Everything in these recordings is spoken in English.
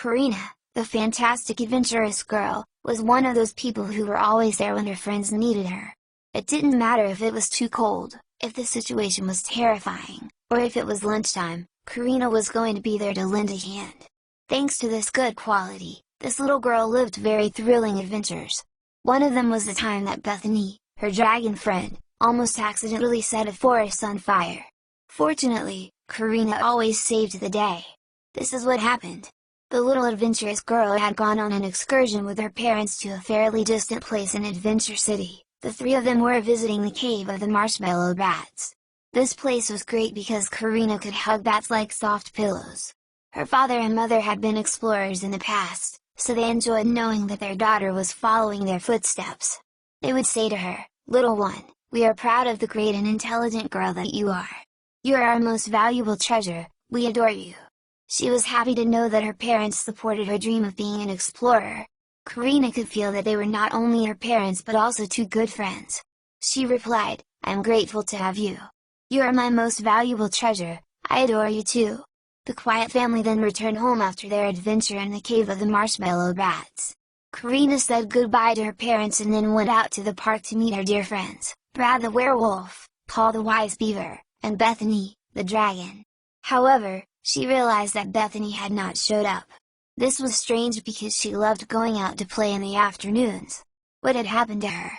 Karina, the fantastic adventurous girl, was one of those people who were always there when her friends needed her. It didn't matter if it was too cold, if the situation was terrifying, or if it was lunchtime, Karina was going to be there to lend a hand. Thanks to this good quality, this little girl lived very thrilling adventures. One of them was the time that Bethany, her dragon friend, almost accidentally set a forest on fire. Fortunately, Karina always saved the day. This is what happened. The little adventurous girl had gone on an excursion with her parents to a fairly distant place in Adventure City. The three of them were visiting the cave of the marshmallow bats. This place was great because Karina could hug bats like soft pillows. Her father and mother had been explorers in the past, so they enjoyed knowing that their daughter was following their footsteps. They would say to her, "Little one, we are proud of the great and intelligent girl that you are. You are our most valuable treasure, we adore you." She was happy to know that her parents supported her dream of being an explorer. Karina could feel that they were not only her parents but also two good friends. She replied, "I am grateful to have you. You are my most valuable treasure, I adore you too." The quiet family then returned home after their adventure in the cave of the marshmallow bats. Karina said goodbye to her parents and then went out to the park to meet her dear friends, Brad the werewolf, Paul the wise beaver, and Bethany, the dragon. However, she realized that Bethany had not showed up. This was strange because she loved going out to play in the afternoons. What had happened to her?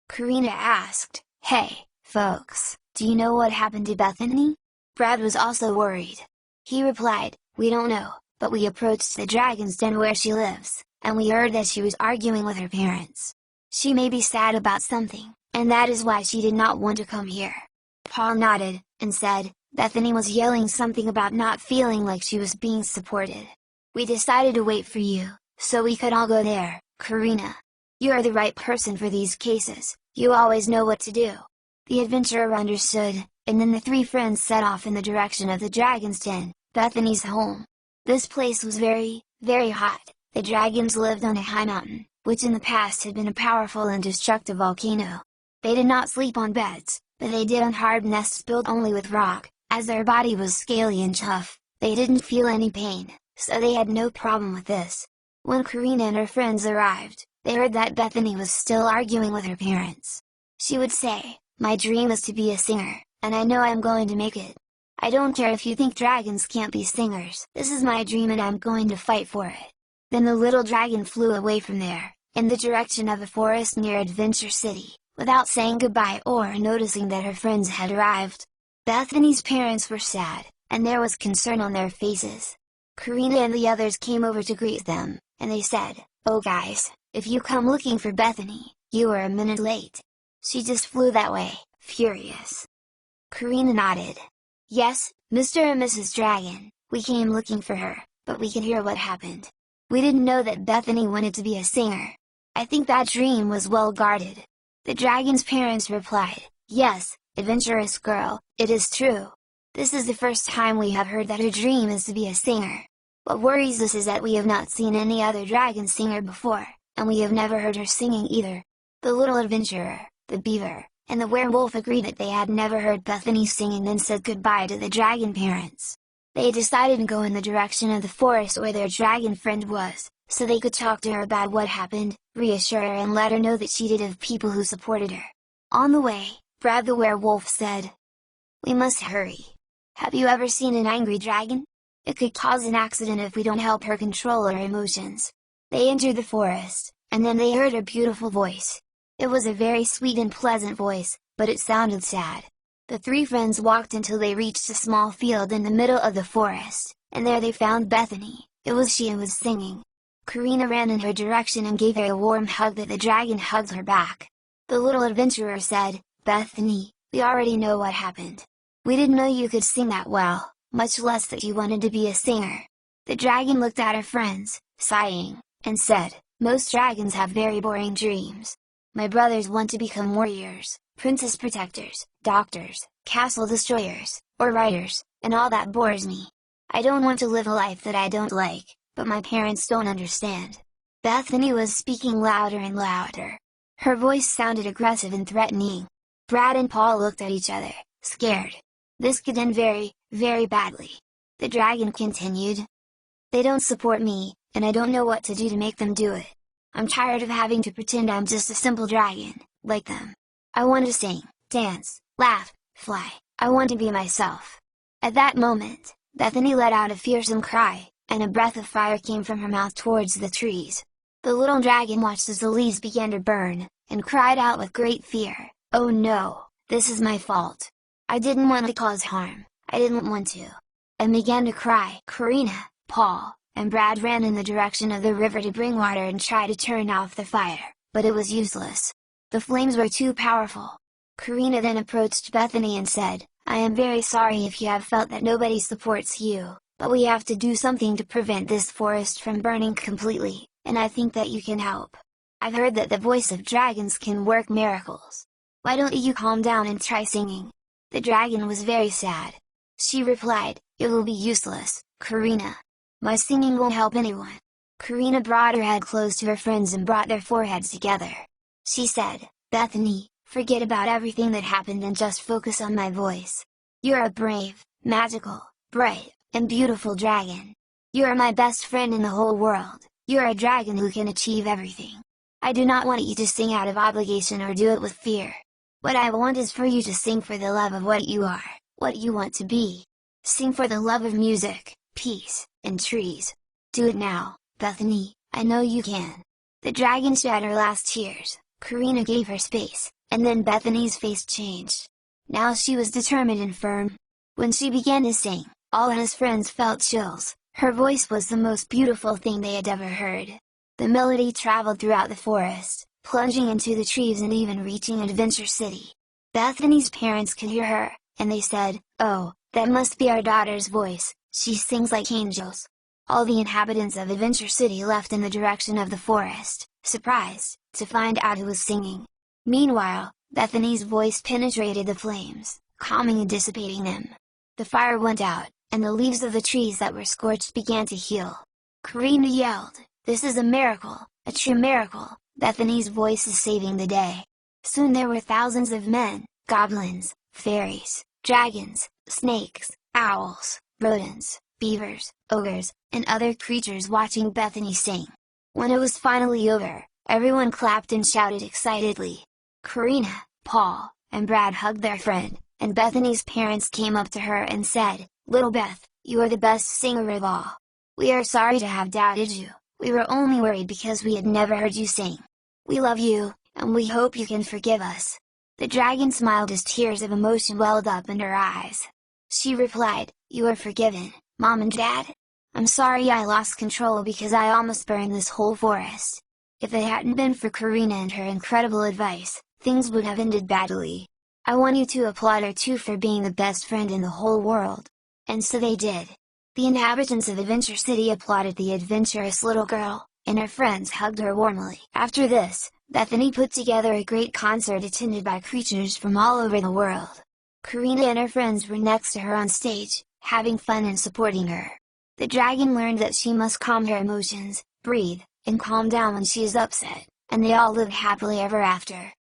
Karina asked, "Hey, folks, do you know what happened to Bethany?" Brad was also worried. He replied, "We don't know, but we approached the dragon's den where she lives, and we heard that she was arguing with her parents. She may be sad about something, and that is why she did not want to come here." Paul nodded, and said, "Bethany was yelling something about not feeling like she was being supported. We decided to wait for you, so we could all go there, Karina. You are the right person for these cases, you always know what to do." The adventurer understood, and then the three friends set off in the direction of the dragon's den, Bethany's home. This place was very, very hot. The dragons lived on a high mountain, which in the past had been a powerful and destructive volcano. They did not sleep on beds, but they did on hard nests built only with rock. As their body was scaly and tough, they didn't feel any pain, so they had no problem with this. When Karina and her friends arrived, they heard that Bethany was still arguing with her parents. She would say, "My dream is to be a singer, and I know I'm going to make it. I don't care if you think dragons can't be singers, this is my dream and I'm going to fight for it." Then the little dragon flew away from there, in the direction of a forest near Adventure City, without saying goodbye or noticing that her friends had arrived. Bethany's parents were sad, and there was concern on their faces. Karina and the others came over to greet them, and they said, "Oh guys, if you come looking for Bethany, you were a minute late. She just flew that way, furious." Karina nodded. "Yes, Mr. and Mrs. Dragon, we came looking for her, but we can hear what happened. We didn't know that Bethany wanted to be a singer. I think that dream was well guarded." The dragon's parents replied, "Yes, adventurous girl, it is true. This is the first time we have heard that her dream is to be a singer. What worries us is that we have not seen any other dragon singer before, and we have never heard her singing either." The little adventurer, the beaver, and the werewolf agreed that they had never heard Bethany sing and then said goodbye to the dragon parents. They decided to go in the direction of the forest where their dragon friend was, so they could talk to her about what happened, reassure her and let her know that she did have people who supported her. On the way, Brad the werewolf said, "We must hurry. Have you ever seen an angry dragon? It could cause an accident if we don't help her control her emotions." They entered the forest, and then they heard a beautiful voice. It was a very sweet and pleasant voice, but it sounded sad. The three friends walked until they reached a small field in the middle of the forest, and there they found Bethany. It was she who was singing. Karina ran in her direction and gave her a warm hug that the dragon hugged her back. The little adventurer said, "Bethany, we already know what happened. We didn't know you could sing that well, much less that you wanted to be a singer." The dragon looked at her friends, sighing, and said, "Most dragons have very boring dreams. My brothers want to become warriors, princess protectors, doctors, castle destroyers, or writers, and all that bores me. I don't want to live a life that I don't like, but my parents don't understand." Bethany was speaking louder and louder. Her voice sounded aggressive and threatening. Brad and Paul looked at each other, scared. This could end very, very badly. The dragon continued. "They don't support me, and I don't know what to do to make them do it. I'm tired of having to pretend I'm just a simple dragon, like them. I want to sing, dance, laugh, fly, I want to be myself." At that moment, Bethany let out a fearsome cry, and a breath of fire came from her mouth towards the trees. The little dragon watched as the leaves began to burn, and cried out with great fear, "Oh no, this is my fault. I didn't want to cause harm, I didn't want to," and began to cry. Karina, Paul, and Brad ran in the direction of the river to bring water and try to turn off the fire, but it was useless. The flames were too powerful. Karina then approached Bethany and said, "I am very sorry if you have felt that nobody supports you, but we have to do something to prevent this forest from burning completely, and I think that you can help. I've heard that the voice of dragons can work miracles. Why don't you calm down and try singing?" The dragon was very sad. She replied, "It will be useless, Karina. My singing won't help anyone." Karina brought her head close to her friends and brought their foreheads together. She said, "Bethany, forget about everything that happened and just focus on my voice. You're a brave, magical, bright, and beautiful dragon. You are my best friend in the whole world. You're a dragon who can achieve everything. I do not want you to sing out of obligation or do it with fear. What I want is for you to sing for the love of what you are, what you want to be. Sing for the love of music, peace, and trees. Do it now, Bethany, I know you can." The dragon shed her last tears. Karina gave her space, and then Bethany's face changed. Now she was determined and firm. When she began to sing, all his friends felt chills. Her voice was the most beautiful thing they had ever heard. The melody traveled throughout the forest, plunging into the trees and even reaching Adventure City. Bethany's parents could hear her, and they said, "Oh, that must be our daughter's voice, she sings like angels." All the inhabitants of Adventure City left in the direction of the forest, surprised, to find out who was singing. Meanwhile, Bethany's voice penetrated the flames, calming and dissipating them. The fire went out, and the leaves of the trees that were scorched began to heal. Karina yelled, "This is a miracle, a true miracle, Bethany's voice is saving the day." Soon there were thousands of men, goblins, fairies, dragons, snakes, owls, rodents, beavers, ogres, and other creatures watching Bethany sing. When it was finally over, everyone clapped and shouted excitedly. Karina, Paul, and Brad hugged their friend, and Bethany's parents came up to her and said, "Little Beth, you are the best singer of all. We are sorry to have doubted you, we were only worried because we had never heard you sing. We love you, and we hope you can forgive us." The dragon smiled as tears of emotion welled up in her eyes. She replied, "You are forgiven, Mom and Dad. I'm sorry I lost control because I almost burned this whole forest. If it hadn't been for Karina and her incredible advice, things would have ended badly. I want you to applaud her too for being the best friend in the whole world." And so they did. The inhabitants of Adventure City applauded the adventurous little girl, and her friends hugged her warmly. After this, Bethany put together a great concert attended by creatures from all over the world. Karina and her friends were next to her on stage, having fun and supporting her. The dragon learned that she must calm her emotions, breathe, and calm down when she is upset, and they all lived happily ever after.